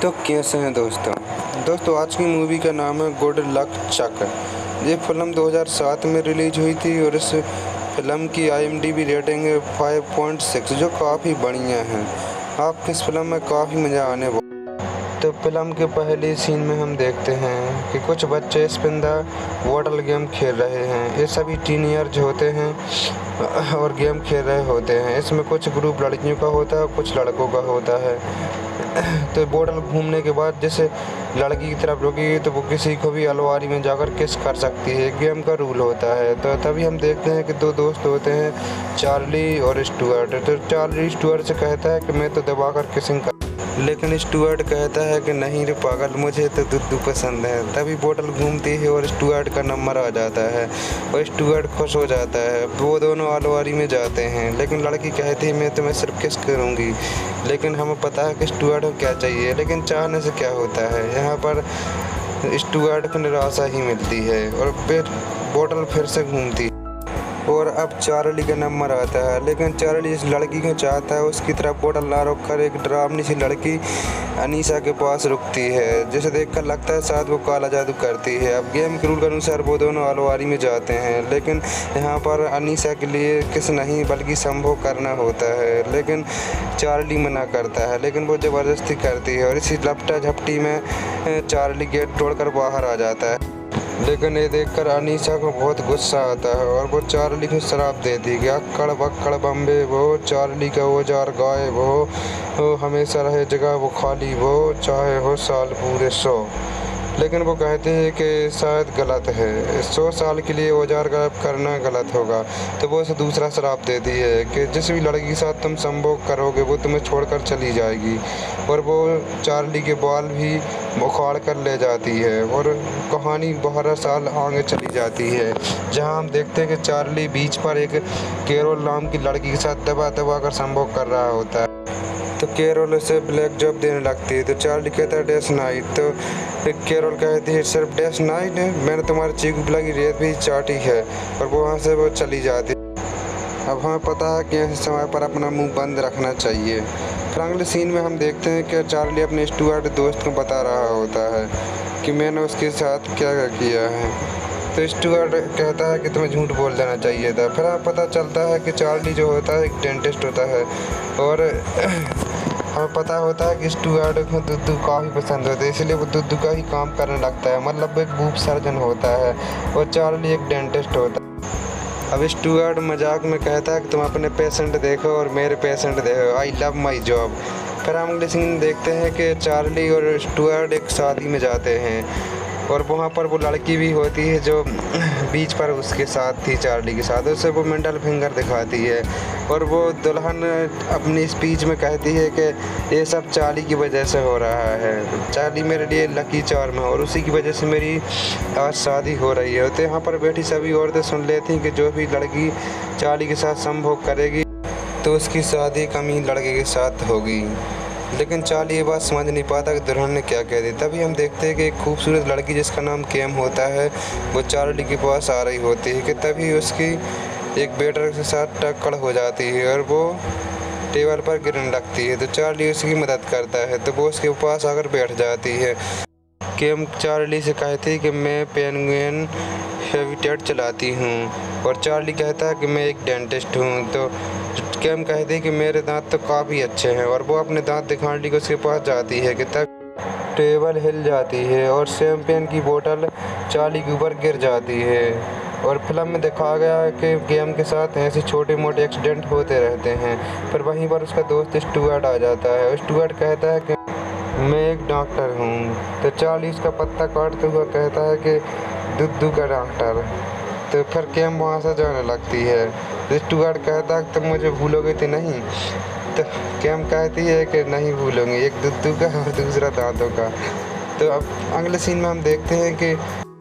तो कैसे हैं दोस्तों आज की मूवी का नाम है गुड लक चक। ये फिल्म 2007 में रिलीज हुई थी और इस फिल्म की IMDb रेटिंग है 5.6 जो काफ़ी बढ़िया है। आपको इस फिल्म में काफ़ी मज़ा आने वाला। तो फिल्म के पहले सीन में हम देखते हैं कि कुछ बच्चे स्पिन द बॉटल गेम खेल रहे हैं। ये सभी टीनेजर्स होते हैं और गेम खेल रहे होते हैं। इसमें कुछ ग्रुप लड़कियों का होता है और कुछ लड़कों का होता है। तो बोतल घूमने के बाद जैसे लड़की की तरफ रुकी तो वो किसी को भी अलमारी में जाकर किस कर सकती है। गेम का रूल होता है। तो तभी हम देखते हैं कि दो दोस्त होते हैं, चार्ली और स्टुअर्ट। तो चार्ली स्टुअर्ट से कहता है कि मैं तो दबाकर किसिंग कर, लेकिन स्टुअर्ट कहता है कि नहीं रे पागल, मुझे तो दुद्धू पसंद है। तभी बोतल घूमती है और स्टुअर्ट का नंबर आ जाता है और स्टुअर्ट खुश हो जाता है। वो दोनों अलमारी में जाते हैं, लेकिन लड़की कहती है मैं तुम्हें सिर्फ किस करूँगी। लेकिन हमें पता है कि स्टुअर्ट को क्या चाहिए, लेकिन चाहने से क्या होता है। यहाँ पर स्टुअर्ट को निराशा ही मिलती है और फिर बोतल फिर से घूमती है और अब चार्ली का नंबर आता है। लेकिन चार्ली इस लड़की को चाहता है, उसकी तरफ बोतल ना रोक कर एक डरावनी सी लड़की अनीसा के पास रुकती है, जिसे देखकर लगता है शायद वो काला जादू करती है। अब गेम के रूल के अनुसार वो दोनों अलमारी में जाते हैं, लेकिन यहाँ पर अनीसा के लिए किस नहीं बल्कि संभव करना होता है। लेकिन चार्ली मना करता है, लेकिन वो ज़बरदस्ती करती है और इसी लपटा झपटी में चार्ली गेट तोड़कर बाहर आ जाता है। लेकिन ये देखकर अनीसा को बहुत गुस्सा आता है और वो चार्ली को शराब देती है। अक्कड़ बक्कड़ बम्बे वो, चार्ली का औजार गायब हो, हमेशा रहे जगह वो खाली वो, चाहे हो साल पूरे 100। लेकिन वो कहते हैं कि शायद गलत है, 100 साल के लिए औजार गायब करना गलत होगा। तो वो उसे दूसरा श्राप देती है कि जिस भी लड़की के साथ तुम संभोग करोगे वो तुम्हें छोड़कर चली जाएगी। और वो चार्ली के बाल भी उखाड़ कर ले जाती है और कहानी 12 साल आगे चली जाती है, जहां हम देखते हैं कि चार्ली बीच पर एक कैरोल नाम की लड़की के साथ दबा दबा कर संभोग कर रहा होता है। तो कैरोल उसे ब्लैक जॉब देने लगती है। तो चार्ली कहता है डेस नाइट। तो कैरोल कहती है सिर्फ डेस नाइट है, मैंने तुम्हारी चीकू लगी रेत भी चाटी है। और वहाँ से वो चली जाती है। अब हमें पता है कि ऐसे समय पर अपना मुंह बंद रखना चाहिए। फिर अगले सीन में हम देखते हैं कि चार्ली अपने स्टुअर्ट दोस्त को बता रहा होता है कि मैंने उसके साथ क्या क्या किया है। तो स्टुअर्ट कहता है कि तुम्हें झूठ बोल देना चाहिए था। फिर पता चलता है कि चार्ली जो होता है एक डेंटिस्ट होता है और हमें पता होता है कि स्टुअर्ट को दुद्धू काफ़ी पसंद होता है, इसलिए वो दुद्धू का ही काम करने लगता है। मतलब एक बूब सर्जन होता है और चार्ली एक डेंटिस्ट होता है। अब स्टुअर्ट मजाक में कहता है कि तुम अपने पेशेंट देखो और मेरे पेशेंट देखो, आई लव माई जॉब। फिर हम अगले सीन देखते हैं कि चार्ली और स्टुअर्ट एक शादी में जाते हैं और वहाँ पर वो लड़की भी होती है जो बीच पर उसके साथ थी, चार्ली के साथ। उससे वो मिडल फिंगर दिखाती है और वो दुल्हन अपनी स्पीच में कहती है कि ये सब चार्ली की वजह से हो रहा है, चार्ली मेरे लिए लकी चार्म है और उसी की वजह से मेरी आज शादी हो रही है। तो यहाँ पर बैठी सभी औरतें सुन लेती कि जो भी लड़की चार्ली के साथ संभोग करेगी तो उसकी शादी कमी लड़के के साथ होगी। लेकिन चार्ली ये बात समझ नहीं पाता कि दुल्हन ने क्या कह दी। तभी हम देखते हैं कि एक खूबसूरत लड़की जिसका नाम केम होता है वो चार्ली के पास आ रही होती है कि तभी उसकी एक वेटर के साथ टक्कर हो जाती है और वो टेबल पर गिरने लगती है। तो चार्ली उसकी मदद करता है, तो वो उसके पास आकर बैठ जाती है। केम चार्ली से कहती है कि मैं पेंगुइन हैबिटेट चलाती हूँ और चार्ली कहता है कि मैं एक डेंटिस्ट हूँ। तो केम कहती है कि मेरे दांत तो काफ़ी अच्छे हैं और वो अपने दांत दिखाने के उसके पास जाती है कि तब टेबल हिल जाती है और शैंपेन की बोतल चार्ली के ऊपर गिर जाती है। और फिल्म में दिखाया गया है कि केम के साथ ऐसे छोटे मोटे एक्सीडेंट होते रहते हैं। फिर वहीं पर उसका दोस्त स्टुअर्ट आ जाता है। स्टुअर्ट कहता है कि मैं एक डॉक्टर हूँ। तो चार्ली उसका पत्ता काटते हुए कहता है कि दुद्धू का डॉक्टर। तो फिर केम वहाँ से जाने लगती है। स्टुअर्ट कहता है तुम मुझे भूलोगे तो नहीं। तो केम कहती है कि नहीं भूलूंगी, एक दुद्धू का और दूसरा दांतों का। तो अब अगले सीन में हम देखते हैं कि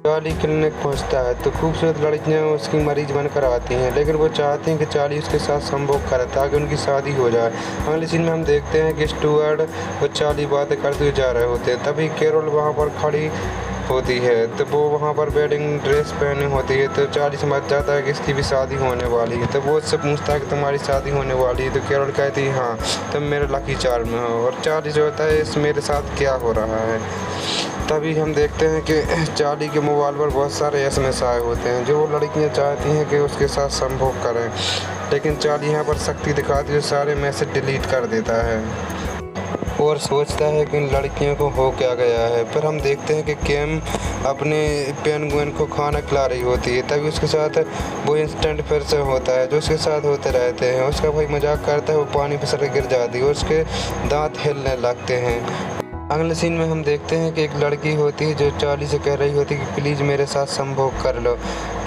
चार्ली क्लिनिक पहुंचता है तो खूबसूरत लड़कियां उसकी मरीज बनकर आती हैं, लेकिन वो चाहती हैं कि चार्ली उसके साथ संभोग करे ताकि उनकी शादी हो जाए। अगले सीन में हम देखते हैं कि स्टुअर्ट और चार्ली बातें करते हुए जा रहे होते हैं। तभी कैरोल वहाँ पर खड़ी होती है, तो वो वहाँ पर वेडिंग ड्रेस पहनी होती है। तो चार्ली समझ जाता है कि इसकी भी शादी होने वाली है। तो वो उससे पूछता है कि तुम्हारी शादी होने वाली है। तो कैरोल कहती है हाँ, तुम मेरे लकी चार्म में हो। और चार्ली जो होता है, इस मेरे साथ क्या हो रहा है। तभी हम देखते हैं कि चार्ली के मोबाइल पर बहुत सारे SMS आए होते हैं, जो लड़कियां चाहती हैं कि उसके साथ संभोग करें। लेकिन चार्ली यहाँ पर शक्ति दिखाती है, सारे मैसेज डिलीट कर देता है और सोचता है कि इन लड़कियों को हो क्या गया है। फिर हम देखते हैं कि कैम अपने पेंगुइन को खाना खिला रही होती है। तभी उसके साथ वो इंसिडेंट फिर से होता है, जो उसके साथ होते रहते हैं। उसका भाई मजाक करता है, वो पानी पर सर गिर जाती है और उसके दांत हिलने लगते हैं। अगले सीन में हम देखते हैं कि एक लड़की होती है जो चार्ली से कह रही होती है कि प्लीज़ मेरे साथ संभोग कर लो।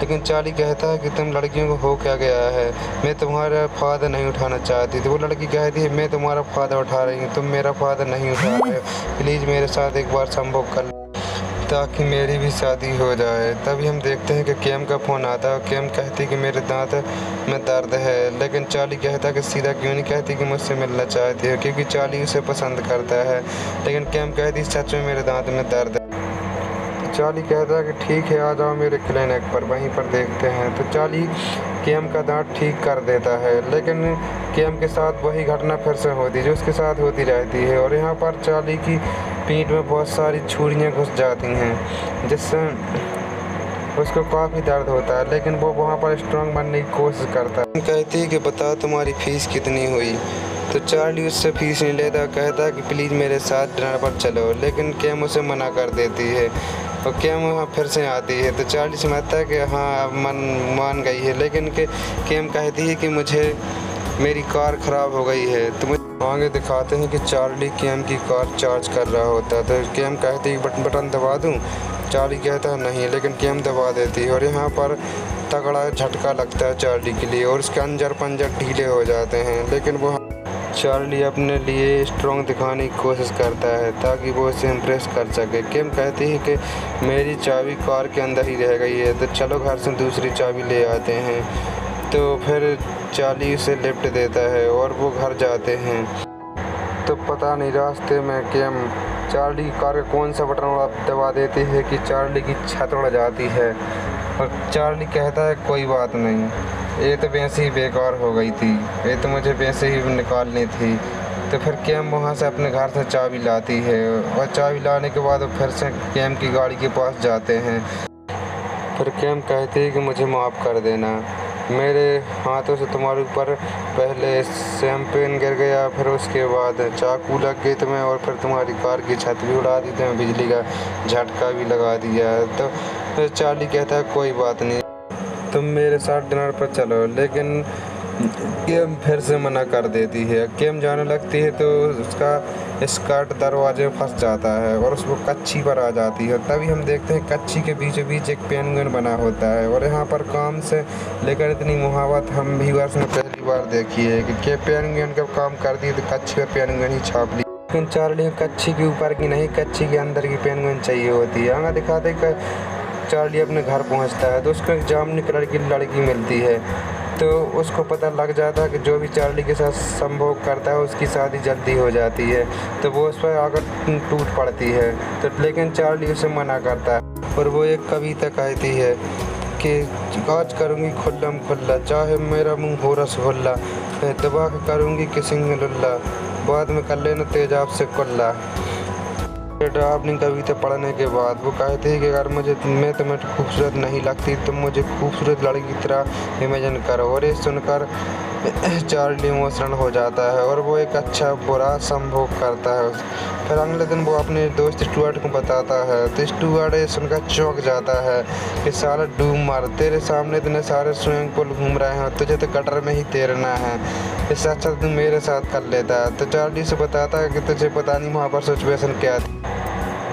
लेकिन चार्ली कहता है कि तुम लड़कियों को हो क्या गया है, मैं तुम्हारा फ़ायदा नहीं उठाना चाहती। तो वो लड़की कहती है मैं तुम्हारा फ़ायदा उठा रही हूँ, तुम मेरा फ़ायदा नहीं उठा रहे हो, प्लीज़ मेरे साथ एक बार संभोग कर लो ताकि मेरी भी शादी हो जाए। तभी हम देखते हैं कि कैम का फ़ोन आता है और कैम कहती कि मेरे दांत में दर्द है। लेकिन चार्ली कहता है कि सीधा क्यों नहीं कहती कि मुझसे मिलना चाहती है, क्योंकि चार्ली उसे पसंद करता है। लेकिन कैम कहती सच में मेरे दांत में दर्द है। चार्ली कहता है कि ठीक है, आ जाओ मेरे क्लिनिक पर, वहीं पर देखते हैं। तो चार्ली कैम का दांत ठीक कर देता है। लेकिन कैम के साथ वही घटना फिर से होती है जो उसके साथ होती रहती है। और यहाँ पर चार्ली की पीठ में बहुत सारी छुरियाँ घुस जाती हैं, जिससे उसको काफ़ी दर्द होता है। लेकिन वो वहाँ पर स्ट्रांग बनने की कोशिश करता है। कहती है कि बता तुम्हारी फ़ीस कितनी हुई। तो चार्ली उससे फीस नहीं लेता, कहता है कि प्लीज़ मेरे साथ डिनर पर चलो। लेकिन कैम उसे मना कर देती है और कैम वहाँ फिर से आती है। तो चार्ली समझता है कि हाँ मान गई है। लेकिन कैम कहती है कि मुझे मेरी कार ख़राब हो गई है। तो आगे दिखाते हैं कि चार्ली कैम की कार चार्ज कर रहा होता है। तो कैम कहती है बटन दबा दूँ। चार्ली कहता है नहीं, लेकिन कैम दबा देती है और यहाँ पर तगड़ा झटका लगता है चार्ली के लिए और उसके अंजर पंजर ढीले हो जाते हैं। लेकिन वो चार्ली अपने लिए स्ट्रॉन्ग दिखाने की कोशिश करता है ताकि वो उसे इम्प्रेस कर सके। कैम कहती है कि मेरी चाबी कार के अंदर ही रह गई है, तो चलो घर से दूसरी चाबी ले आते हैं। तो फिर चार्ली उसे लिफ्ट देता है और वो घर जाते हैं। तो पता नहीं रास्ते में कैम चार्ली की कार का कौन सा बटन दबा देती है कि चार्ली की छत उड़ जाती है। और चार्ली कहता है कोई बात नहीं, ये तो वैसे ही बेकार हो गई थी, ये तो मुझे वैसे ही निकालनी थी। तो फिर कैम वहाँ से अपने घर से चाबी लाती है और चाबी लाने के बाद वो फिर से कैम की गाड़ी के पास जाते हैं। फिर कैम कहती है कि मुझे माफ़ कर देना, मेरे हाथों से तुम्हारे ऊपर पहले शैम्पेन गिर गया, फिर उसके बाद चाकू लग गई तुम्हें और फिर तुम्हारी कार की छत भी उड़ा दी, तुम्हें बिजली का झटका भी लगा दिया। तो फिर चार्ली कहता है कोई बात नहीं, तुम मेरे साथ डिनर पर चलो। लेकिन कैम फिर से मना कर देती है। कैम जाने लगती है तो उसका स्कर्ट दरवाजे में फंस जाता है और उसको कच्ची पर आ जाती है। तभी हम देखते हैं कच्ची के बीचों बीच एक पेंगुइन बना होता है और यहाँ पर काम से लेकर इतनी मुहावत हम व्यूअर्स ने पहली बार देखी है कि पेंगुइन का काम करती है तो कच्ची पर पेंगुइन ही छाप ली। लेकिन चार्ली कच्ची के ऊपर की नहीं, कच्ची के अंदर की पेंगुइन चाहिए होती है। आगे दिखाते कि चार्ली अपने घर पहुँचता है तो उसको एक जामुनी कलर की लड़की मिलती है। तो उसको पता लग जाता है कि जो भी चार्ली के साथ संभोग करता है उसकी शादी जल्दी हो जाती है। तो वो उस पर आकर टूट पड़ती है। तो लेकिन चार्ली उसे मना करता है और वो एक कविता कहती है कि आज करूँगी खुल्लम खुल्ला, चाहे मेरा मुँह हो रसगुल्ला, दबा के करूँगी किसिंग लुल्ला, बाद में कर लेना तेजाब से कुल्ला। अपनी कविता पढ़ने के बाद वो कहती है कि अगर मैं तुम्हें खूबसूरत नहीं लगती, तुम मुझे खूबसूरत लड़की की तरह इमेजिन करो। और ये सुनकर चार्ली इमोशनल हो जाता है और वो एक अच्छा बुरा संभोग करता है। फिर अगले दिन वो अपने दोस्त स्टुअर्ट को बताता है तो स्टुअर्ट ये सुनकर चौंक जाता है कि सारा डूब मर, तेरे सामने इतने सारे स्विमिंग पूल घूम रहे हैं, तुझे तो गटर में ही तैरना है, इससे अच्छा तुम मेरे साथ कर लेता है। तो चार्ली से बताता है कि तुझे पता नहीं वहाँ पर सिचुएशन क्या थी,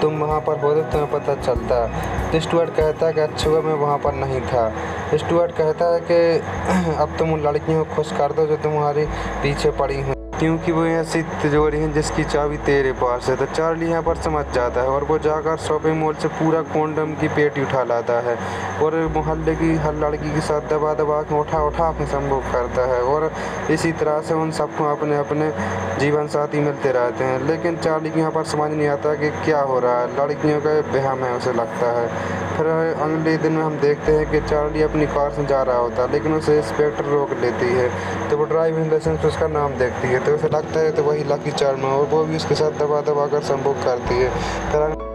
तुम वहाँ पर हो तो तुम्हें पता चलता। तो स्टुअर्ट कहता है कि अच्छा हुआ मैं वहाँ पर नहीं था। स्टुअर्ट कहता है कि अब तुम उन लड़कियों को खुश कर दो जो तुम्हारे पीछे पड़ी हुई। क्योंकि वो ऐसी तिजोरी है जिसकी चाबी तेरे पास है। तो चार्ली यहाँ पर समझ जाता है और वो जाकर शॉपिंग मॉल से पूरा कॉन्डम की पेटी उठा लाता है और मोहल्ले की हर लड़की के साथ दबा दबा के उठा के संभोग करता है और इसी तरह से उन सबको अपने अपने जीवन साथी मिलते रहते हैं। लेकिन चार्ली को यहाँ पर समझ नहीं आता कि क्या हो रहा है, लड़कियों का वहम है उसे लगता है। फिर अगले दिन में हम देखते हैं कि चार्ली अपनी कार से जा रहा होता है, लेकिन उसे इंस्पेक्टर रोक लेती है। तो वो ड्राइविंग लाइसेंस उसका नाम देखती है तो उसे लगता है तो वही लकी चार्म है और वो भी उसके साथ दबा दबा कर संभोग करती है। फिर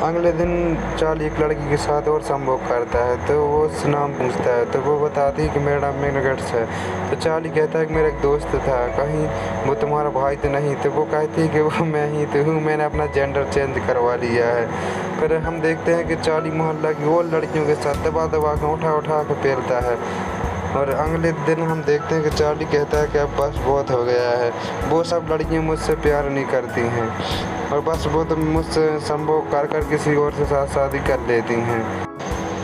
अगले दिन चार्ली एक लड़की के साथ और संभोग करता है तो वो उससे नाम पूछता है तो वो बताती है कि मेरा नाम मैग्नेट्स है। तो चार्ली कहता है कि मेरा एक दोस्त था, कहीं वो तुम्हारा भाई तो नहीं? तो वो कहती है कि वो मैं ही तो हूँ, मैंने अपना जेंडर चेंज करवा लिया है। फिर हम देखते हैं कि चार्ली मोहल्ला की और लड़कियों के साथ दबा दबा कर उठा के पेलता है। और अगले दिन हम देखते हैं कि चार्ली कहता है कि अब बस बहुत हो गया है, वो सब लड़कियां मुझसे प्यार नहीं करती हैं और बस वो तो मुझसे संभोग कर किसी और के साथ शादी कर लेती हैं।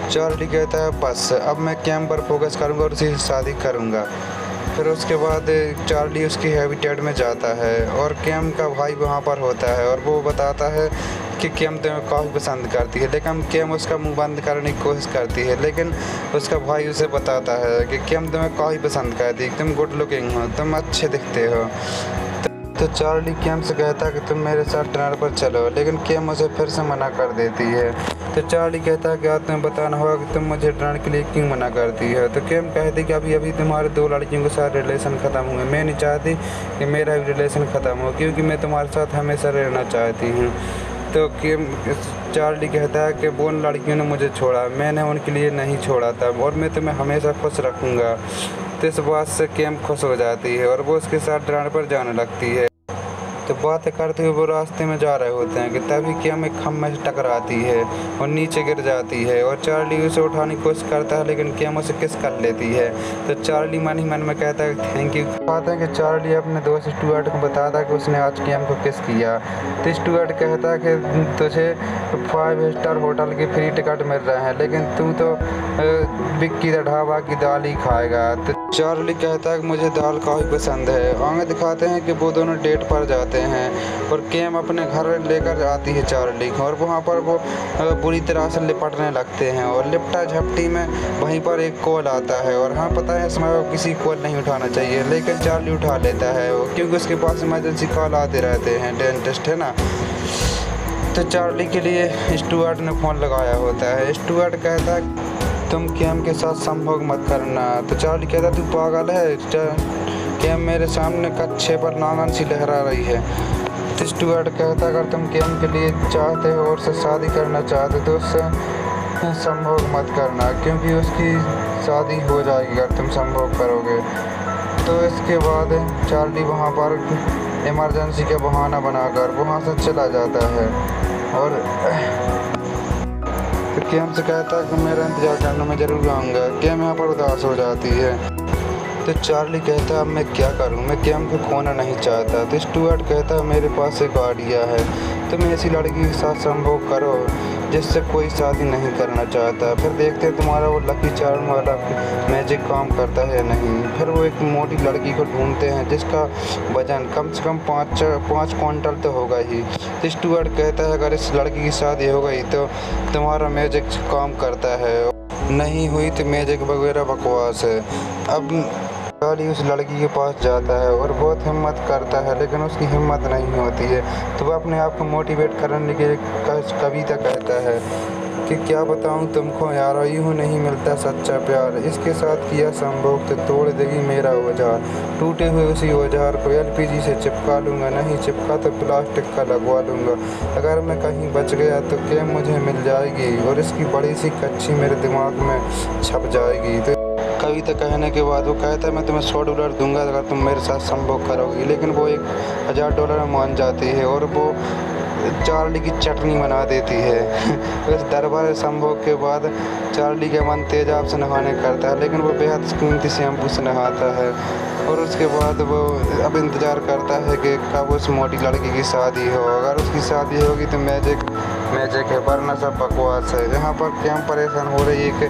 चार्ली कहता है बस अब मैं कैम पर फोकस करूंगा और उसी से शादी करूंगा। फिर उसके बाद चार्ली उसकी हैबिटेट में जाता है और कैम का भाई वहाँ पर होता है और वो बताता है कि कैम तुम्हें काफ़ी पसंद करती है, लेकिन कैम उसका मुंह बंद करने की कोशिश करती है। लेकिन उसका भाई उसे बताता है कि कैम तुम्हें काफ़ी पसंद करती है, तुम गुड लुकिंग हो, तुम अच्छे दिखते हो। तो चार्ली कैम से कहता है कि तुम मेरे साथ डिनर पर चलो, लेकिन कैम उसे फिर से मना कर देती है। तो चार्ली कहता है कि आज तुम्हें बताना होगा कि तुम मुझे डिनर के लिए क्यों मना करती है। तो कैम कहती है कि अभी अभी तुम्हारे 2 लड़कियों के साथ रिलेशन ख़त्म हुए, मैं नहीं चाहती कि मेरा भी रिलेशन ख़त्म हो क्योंकि मैं तुम्हारे साथ हमेशा रहना चाहती हूँ। तो कैम चार्ली कहता है कि वो उन लड़कियों ने मुझे छोड़ा, मैंने उनके लिए नहीं छोड़ा था और मैं तुम्हें हमेशा खुश रखूँगा। तो इस बात से कैम खुश हो जाती है और वो उसके साथ डिनर पर जाने लगती है। तो बातें करते हुए वो रास्ते में जा रहे होते हैं कि तभी कैम एक खम्भे से टकराती है और नीचे गिर जाती है और चार्ली उसे उठाने की कोशिश करता है लेकिन कैम उसे किस कर लेती है। तो चार्ली मन ही मन में कहता है थैंक यू। कहते हैं कि चार्ली अपने दोस्त स्टुअर्ट को बताता है कि उसने आज कैम को किस किया। तो स्टुअर्ट कहता है कि तुझे 5 स्टार होटल की फ्री टिकट मिल रहा है, लेकिन तू तो विक्की द ढाबा की दाल ही खाएगा। तो चार्ली कहता है कि मुझे दाल काफ़ी पसंद है। आगे दिखाते हैं कि वो दोनों डेट पर जाते हैं और कैम अपने घर लेकर आती है चार्ली को और वहाँ पर वो बुरी तरह से लिपटने लगते हैं और लिपटा झपटी में वहीं पर एक कॉल आता है और हाँ पता है इसमें किसी कॉल नहीं उठाना चाहिए, लेकिन चार्ली उठा लेता है क्योंकि उसके पास इमरजेंसी कॉल आते रहते हैं, डेंटिस्ट है ना। तो चार्ली के लिए स्टुअर्ट ने फ़ोन लगाया होता है। स्टुअर्ट कहता है तुम कैम के साथ संभोग मत करना। तो चार्ली कहता तू पागल है, कैम मेरे सामने कच्छे पर नांगन सी लहरा रही है। तो स्टुअर्ट कहता अगर तुम कैम के लिए चाहते हो और उससे शादी करना चाहते तो उससे संभोग मत करना क्योंकि उसकी शादी हो जाएगी अगर तुम संभोग करोगे। तो इसके बाद चार्ली वहाँ पर इमरजेंसी का बहाना बनाकर वहाँ से चला जाता है और कैम से कहता है कि मेरा इंतज़ार करना, मैं ज़रूर आऊँगा। कैम यहाँ पर उदास हो जाती है। तो चार्ली कहता है अब मैं क्या करूँ, मैं कैम को खोना नहीं चाहता। तो स्टुअर्ट कहता है मेरे पास एक आइडिया है, तुम ऐसी लड़की के साथ संभोग करो जिससे कोई शादी नहीं करना चाहता, फिर देखते हैं तुम्हारा वो लकी चार्म वाला मैजिक काम करता है नहीं। फिर वो एक मोटी लड़की को ढूंढते हैं जिसका वजन कम से कम 5 क्विंटल तो होगा ही। तो स्टुअर्ट कहता है अगर इस लड़की की शादी हो गई तो तुम्हारा मैजिक काम करता है, नहीं हुई तो मैजिक वगैरह बकवास है। अब चार्ली उस लड़की के पास जाता है और बहुत हिम्मत करता है लेकिन उसकी हिम्मत नहीं होती है। तो वह अपने आप को मोटिवेट करने के लिए कविता कहता है कि क्या बताऊं तुमको यार, यूँ नहीं मिलता सच्चा प्यार, इसके साथ किया संभोग तो तोड़ देगी मेरा औजार, टूटे हुए उसी औजार को LPG से चिपका लूँगा, नहीं चिपका तो प्लास्टिक का लगवा लूँगा, अगर मैं कहीं बच गया तो कैम मुझे मिल जाएगी और इसकी बड़ी सी कच्ची मेरे दिमाग में छप जाएगी। तो कविता कहने के बाद वो कहता है मैं तुम्हें $100 दूंगा अगर तुम मेरे साथ संभोग करोगी, लेकिन वो $1000 में मान जाती है और वो चार्ली की चटनी बना देती है। इस दरबार संभोग के बाद चार्ली का मन तेजाब से नहाने करता है, लेकिन वो बेहद कीमती शैम्पू से नहाता है। और उसके बाद वो अब इंतज़ार करता है कि कब उस मोटी लड़की की शादी हो। अगर उसकी शादी होगी तो मैजिक है, वरना सब बकवास है। यहाँ पर क्या परेशान हो रही है कि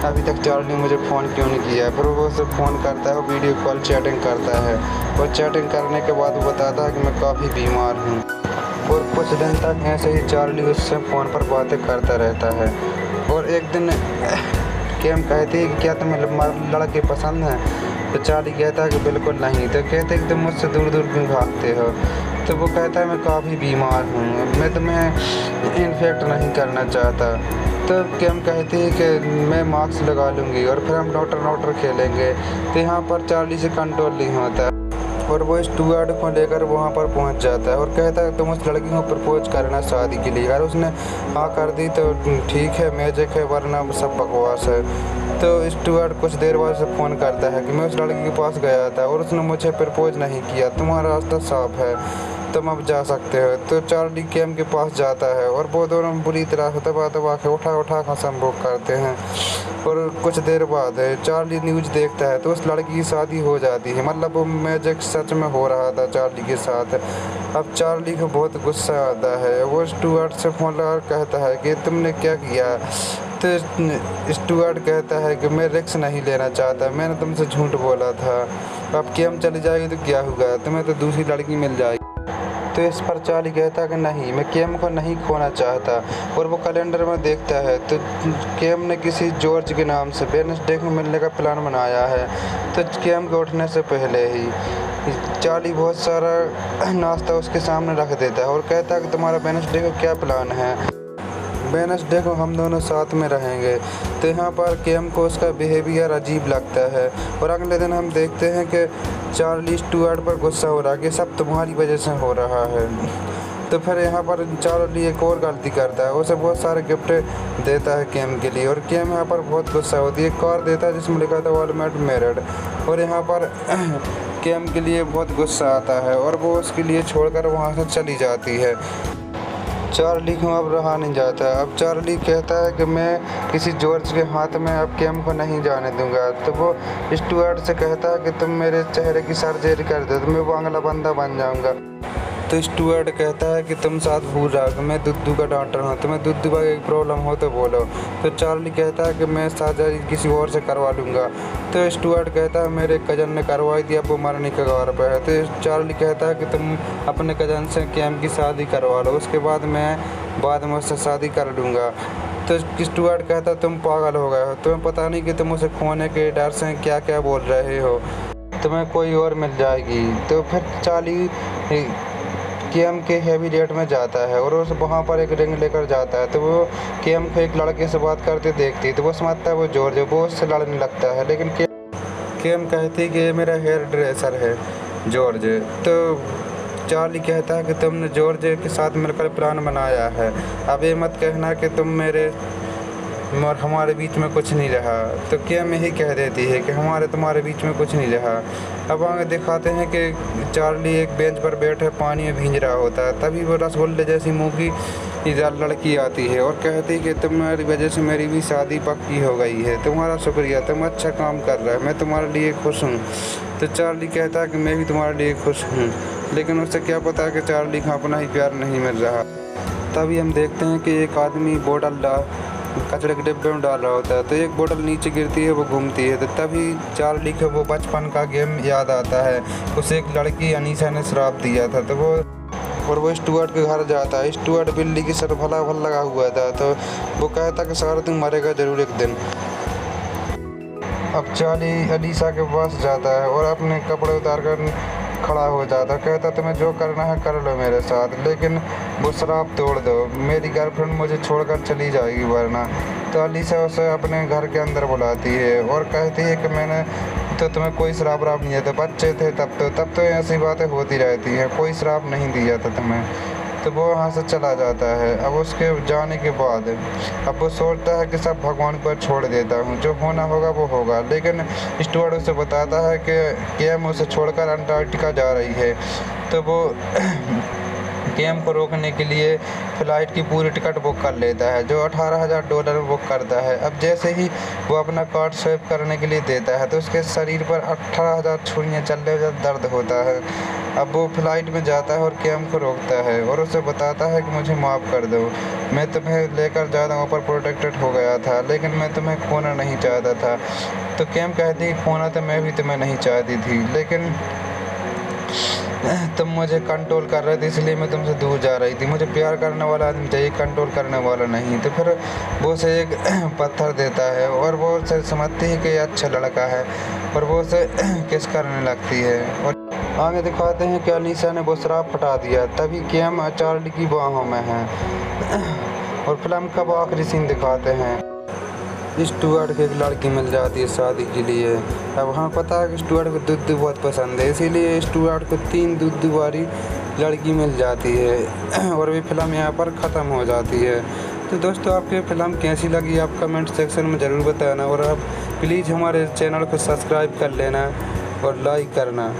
अभी तक चार्ली ने मुझे फ़ोन क्यों नहीं किया। फिर वो उसे फ़ोन करता है, वो वीडियो कॉल चैटिंग करता है और चैटिंग करने के बाद वो बताता है कि मैं काफ़ी बीमार हूँ। और कुछ दिन तक ऐसे ही चार्ली उससे फ़ोन पर बातें करता रहता है। और एक दिन कैम कहती है कि क्या तुम्हें लड़के पसंद हैं? तो चार्ली कहता है कि बिल्कुल नहीं। तो कहते हैं कि तुम मुझसे दूर दूर क्यों भागते हो? तो वो कहता है मैं काफ़ी बीमार हूँ, मैं तुम्हें इन्फेक्ट नहीं करना चाहता। तो कैम कहती है कि मैं मास्क लगा लूँगी और फिर हम डॉक्टर खेलेंगे। तो यहाँ पर चार्ली से कंट्रोल नहीं होता और वो स्टुअर्ट को लेकर वहाँ पर पहुँच जाता है और कहता है तुम उस लड़की को प्रपोज करना शादी के लिए। अगर उसने हाँ कर दी तो ठीक है, मैजिक है, वरना सब बकवास है। तो स्टुअर्ट कुछ देर बाद से फ़ोन करता है कि मैं उस लड़की के पास गया था और उसने मुझे प्रपोज नहीं किया, तुम्हारा रास्ता साफ है, तुम अब जा सकते हो। तो चार्ली कैम के पास जाता है और वो दोनों बुरी तरह से दबा के उठा कर संभोग करते हैं। और कुछ देर बाद चार्ली न्यूज़ देखता है तो उस लड़की की शादी हो जाती है। मतलब वो मैजिक सच में हो रहा था चार्ली के साथ। अब चार्ली को बहुत गुस्सा आता है, वो स्टुअर्ट से फ़ोन लगा कहता है कि तुमने क्या किया? तो स्टुअर्ट कहता है कि मैं रिस्क नहीं लेना चाहता, मैंने तुमसे झूठ बोला था। अब कैम चली जाएगी तो क्या होगा, तुम्हें तो दूसरी लड़की मिल जाएगी। तो इस पर चार्ली कहता है कि नहीं, मैं कैम को नहीं खोना चाहता। और वो कैलेंडर में देखता है तो कैम ने किसी जॉर्ज के नाम से वेडनेसडे को मिलने का प्लान बनाया है। तो कैम के उठने से पहले ही चार्ली बहुत सारा नाश्ता उसके सामने रख देता है और कहता है कि तुम्हारा वेडनेसडे को क्या प्लान है? वेडनेसडे को हम दोनों साथ में रहेंगे। तो यहाँ पर कैम को उसका बिहेवियर अजीब लगता है और अगले दिन हम देखते हैं कि चार्ली स्टुअर्ट पर गुस्सा हो रहा है कि सब तुम्हारी वजह से हो रहा है। तो फिर यहाँ पर चार्ली एक और गलती करता है, उसे बहुत सारे गिफ्ट देता है कैम के लिए और कैम यहाँ पर बहुत गुस्सा होती है। एक कार देता है जिसमें लिखा था ऑलमोस्ट मैरिड और यहाँ पर कैम के लिए बहुत गुस्सा आता है और वो उसके लिए छोड़कर वहाँ से चली जाती है। चार्ली को अब रहा नहीं जाता। अब चार्ली कहता है कि मैं किसी जॉर्ज के हाथ में अब कैम को नहीं जाने दूंगा। तो वो स्टुअर्ट से कहता है कि तुम मेरे चेहरे की सर्जरी कर दो तो मैं वो अगला बंदा बन जाऊंगा। तो स्टुअर्ट कहता है कि तुम साथ भूल रहा हो कि मैं दुद्धू का डॉक्टर हूँ, तुम्हें दुद्धू का एक प्रॉब्लम हो तो बोलो। तो चार्ली कहता है कि मैं सर्जरी किसी और से करवा लूँगा। तो स्टुअर्ट कहता है मेरे कज़न ने करवाई थी, अब वो मरने के कगार पर है। तो चार्ली कहता है कि तुम अपने कज़न से कैम की शादी करवा लो, उसके बाद मैं उससे शादी कर लूँगा। तो स्टुअर्ट कहता है तुम पागल हो गए हो, तुम्हें पता नहीं कि तुम उसे खोने के डर से क्या क्या बोल रहे हो, तुम्हें कोई और मिल जाएगी। तो फिर चार्ली कैम के हैवी डेट में जाता है और उस वहाँ पर एक रिंग लेकर जाता है। तो वो कैम को एक लड़के से बात करते देखती है तो वो समझता है वो जॉर्ज है, वो उससे लड़ने लगता है। लेकिन कैम कहती है कि ये मेरा हेयर ड्रेसर है जॉर्ज। तो चार्ली कहता है कि तुमने जॉर्ज के साथ मिलकर प्लान बनाया है, अब ये मत कहना कि तुम मेरे और हमारे बीच में कुछ नहीं रहा। तो कैम यही कह देती है कि तुम्हारे बीच में कुछ नहीं रहा। अब आगे दिखाते हैं कि चार्ली एक बेंच पर बैठे पानी में भींज रहा होता है, तभी वो रसगुल्ले जैसी मुँह की लड़की आती है और कहती है कि तुम्हारी वजह से मेरी भी शादी पक्की हो गई है, तुम्हारा शुक्रिया, तुम अच्छा काम कर रहे हो, मैं तुम्हारे लिए खुश हूँ। तो चार्ली कहता है कि मैं भी तुम्हारे लिए खुश हूँ। लेकिन उससे क्या पता है कि चार्ली को अपना ही प्यार नहीं मिल रहा। तभी हम देखते हैं कि एक आदमी बोतल कचरे के डिब्बे में डाल रहा होता है। तो एक बोतल नीचे गिरती है, वो घूमती है। तो तभी चार्ली को वो बचपन का गेम याद आता है, उसे एक लड़की अनीसा ने श्राप दिया था। तो वो स्टुअर्ट के घर जाता है। स्टुअर्ट बिल्ली की सर भला लगा हुआ था। तो वो कहता कि सारा तुम मरेगा जरूर एक दिन। अब चार्ली अनीसा के पास जाता है और अपने कपड़े उतार कर खड़ा हो जाता, कहता तुम्हें जो करना है कर लो मेरे साथ, लेकिन वो शराब तोड़ दो, मेरी गर्लफ्रेंड मुझे छोड़कर चली जाएगी वरना। तो अलीसा उसे अपने घर के अंदर बुलाती है और कहती है कि मैंने तो तुम्हें कोई शराब नहीं दिया था, बच्चे थे तब तो ऐसी बातें होती रहती हैं, कोई शराब नहीं दिया था तुम्हें। तो वो वहाँ से चला जाता है। अब उसके जाने के बाद अब वो सोचता है कि सब भगवान पर छोड़ देता हूँ, जो होना होगा वो होगा। लेकिन स्टुअर्ट उसे बताता है कि कैम उसे छोड़कर अंटार्कटिका जा रही है। तो वो केम को रोकने के लिए फ़्लाइट की पूरी टिकट बुक कर लेता है, जो $18,000 बुक करता है। अब जैसे ही वो अपना कार्ड स्वाइप करने के लिए देता है तो उसके शरीर पर 18,000 छुरियाँ चलने का दर्द होता है। अब वो फ़्लाइट में जाता है और केम को रोकता है और उसे बताता है कि मुझे माफ़ कर दो, मैं तुम्हें लेकर ज़्यादा ऊपर प्रोटेक्टेड हो गया था, लेकिन मैं तुम्हें खोना नहीं चाहता था। तो केम कहती है खोना तो मैं भी तुम्हें नहीं चाहती थी, लेकिन तुम मुझे कंट्रोल कर रहे थे इसलिए मैं तुमसे दूर जा रही थी। मुझे प्यार करने वाला आदमी चाहिए, कंट्रोल करने वाला नहीं। तो फिर वो उसे एक पत्थर देता है और वो उसे समझती है कि ये अच्छा लड़का है और वो उसे किस करने लगती है। और आगे दिखाते हैं कि अनीशा ने वो शराब फटा दिया, तभी केम चार्ली की बाहों में है। और फिल्म का वो आखिरी सीन दिखाते हैं। स्टुअर्ट को एक लड़की मिल जाती है शादी के लिए। अब हमें पता है कि स्टुअर्ट को दूध बहुत पसंद है, इसीलिए स्टुअर्ट को 3 दूध वाली लड़की मिल जाती है और भी फिल्म यहाँ पर ख़त्म हो जाती है। तो दोस्तों आपको फिल्म कैसी लगी आप कमेंट सेक्शन में ज़रूर बताना और आप प्लीज़ हमारे चैनल को सब्सक्राइब कर लेना और लाइक करना।